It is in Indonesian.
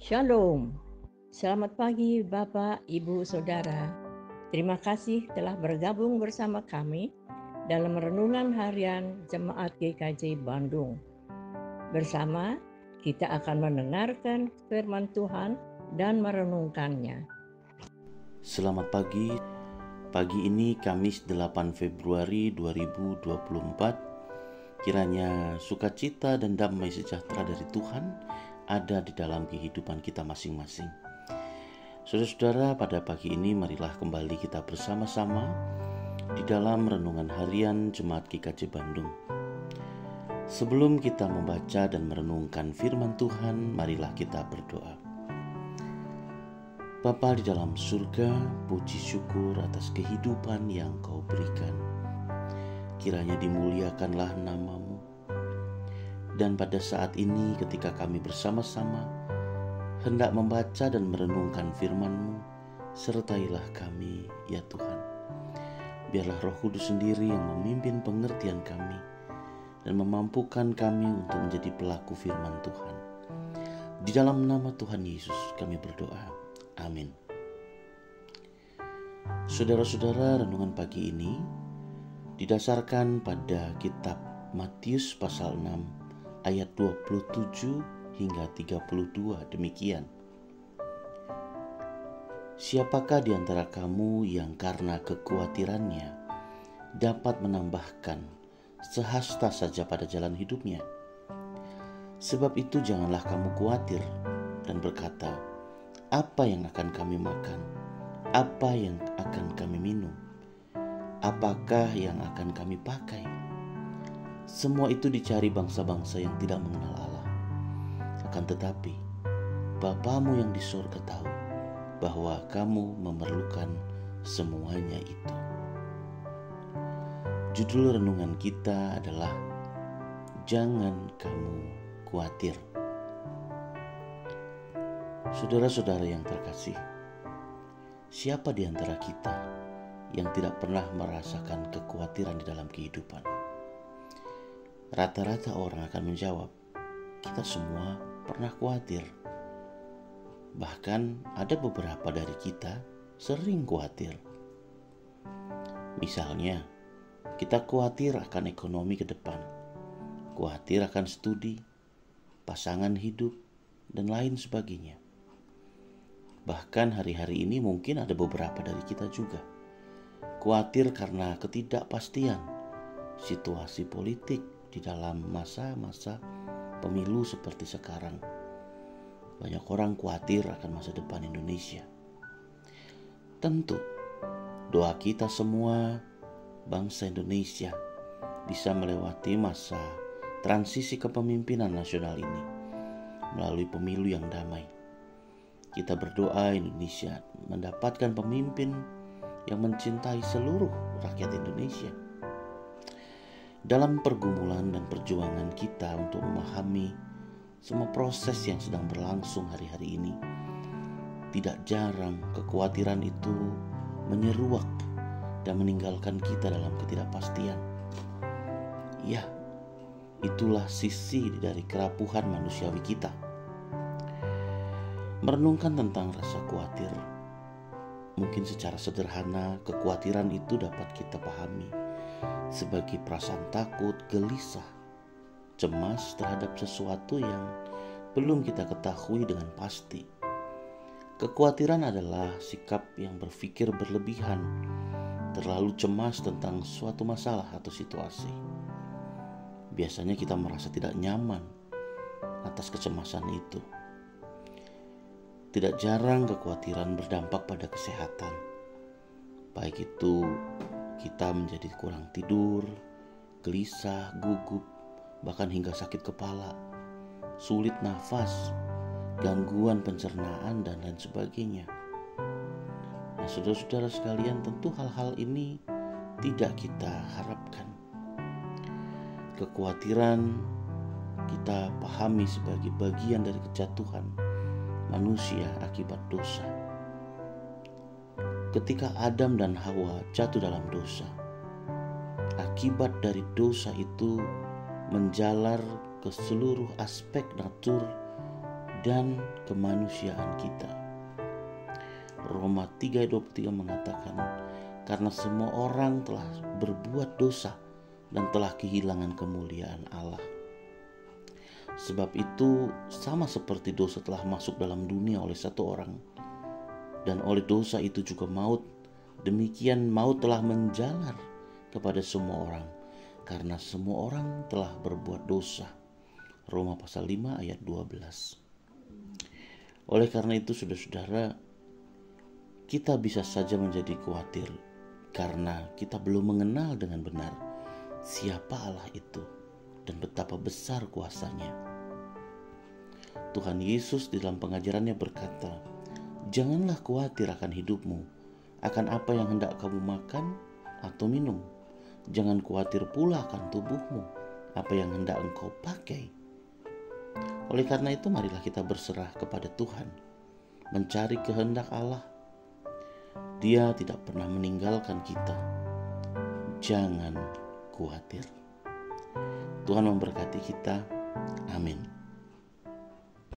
Shalom. Selamat pagi Bapak, Ibu, Saudara. Terima kasih telah bergabung bersama kami dalam renungan harian Jemaat GKJ Bandung. Bersama kita akan mendengarkan firman Tuhan dan merenungkannya. Selamat pagi. Pagi ini Kamis 8 Februari 2024. Kiranya sukacita dan damai sejahtera dari Tuhan ada di dalam kehidupan kita masing-masing. Saudara-saudara, pada pagi ini marilah kembali kita bersama-sama di dalam renungan harian Jemaat GKJ Bandung. Sebelum kita membaca dan merenungkan firman Tuhan, marilah kita berdoa. Bapa di dalam surga, puji syukur atas kehidupan yang Kau berikan. Kiranya dimuliakanlah nama-Mu. Dan pada saat ini ketika kami bersama-sama hendak membaca dan merenungkan firman-Mu, sertailah kami ya Tuhan. Biarlah Roh Kudus sendiri yang memimpin pengertian kami dan memampukan kami untuk menjadi pelaku firman Tuhan. Di dalam nama Tuhan Yesus kami berdoa. Amin. Saudara-saudara, renungan pagi ini didasarkan pada kitab Matius pasal 6 ayat 27 hingga 32 demikian. Siapakah di antara kamu yang karena kekhawatirannya dapat menambahkan sehasta saja pada jalan hidupnya? Sebab itu janganlah kamu khawatir dan berkata, apa yang akan kami makan? Apa yang akan kami minum? Apakah yang akan kami pakai? Semua itu dicari bangsa-bangsa yang tidak mengenal Allah. Akan tetapi, Bapamu yang di surga tahu bahwa kamu memerlukan semuanya itu. Judul renungan kita adalah Jangan Kamu Khawatir. Saudara-saudara yang terkasih, siapa di antara kita yang tidak pernah merasakan kekhawatiran di dalam kehidupan? Rata-rata orang akan menjawab, kita semua pernah khawatir. Bahkan ada beberapa dari kita sering khawatir. Misalnya, kita khawatir akan ekonomi ke depan, khawatir akan studi, pasangan hidup, dan lain sebagainya. Bahkan hari-hari ini mungkin ada beberapa dari kita juga khawatir karena ketidakpastian situasi politik di dalam masa-masa pemilu seperti sekarang. Banyak orang khawatir akan masa depan Indonesia. Tentu, doa kita semua bangsa Indonesia bisa melewati masa transisi kepemimpinan nasional ini melalui pemilu yang damai. Kita berdoa Indonesia mendapatkan pemimpin yang mencintai seluruh rakyat Indonesia. Dalam pergumulan dan perjuangan kita untuk memahami semua proses yang sedang berlangsung hari-hari ini, tidak jarang kekhawatiran itu menyeruak dan meninggalkan kita dalam ketidakpastian. Ya, itulah sisi dari kerapuhan manusiawi kita. Merenungkan tentang rasa khawatir, mungkin secara sederhana kekhawatiran itu dapat kita pahami sebagai perasaan takut, gelisah, cemas terhadap sesuatu yang belum kita ketahui dengan pasti. Kekhawatiran adalah sikap yang berpikir berlebihan, terlalu cemas tentang suatu masalah atau situasi. Biasanya kita merasa tidak nyaman atas kecemasan itu. Tidak jarang kekhawatiran berdampak pada kesehatan. Baik itu kita menjadi kurang tidur, gelisah, gugup, bahkan hingga sakit kepala, sulit nafas, gangguan pencernaan, dan lain sebagainya. Nah, saudara-saudara sekalian, tentu hal-hal ini tidak kita harapkan. Kekhawatiran kita pahami sebagai bagian dari kejatuhan manusia akibat dosa. Ketika Adam dan Hawa jatuh dalam dosa, akibat dari dosa itu menjalar ke seluruh aspek natur dan kemanusiaan kita. Roma 3:23 mengatakan, karena semua orang telah berbuat dosa dan telah kehilangan kemuliaan Allah. Sebab itu sama seperti dosa telah masuk dalam dunia oleh satu orang, dan oleh dosa itu juga maut, demikian maut telah menjalar kepada semua orang, karena semua orang telah berbuat dosa. Roma pasal 5 ayat 12. Oleh karena itu saudara-saudara, kita bisa saja menjadi khawatir karena kita belum mengenal dengan benar siapa Allah itu dan betapa besar kuasanya. Tuhan Yesus di dalam pengajarannya berkata, janganlah khawatir akan hidupmu, akan apa yang hendak kamu makan atau minum. Jangan khawatir pula akan tubuhmu, apa yang hendak engkau pakai. Oleh karena itu marilah kita berserah kepada Tuhan, mencari kehendak Allah. Dia tidak pernah meninggalkan kita. Jangan khawatir. Tuhan memberkati kita. Amin.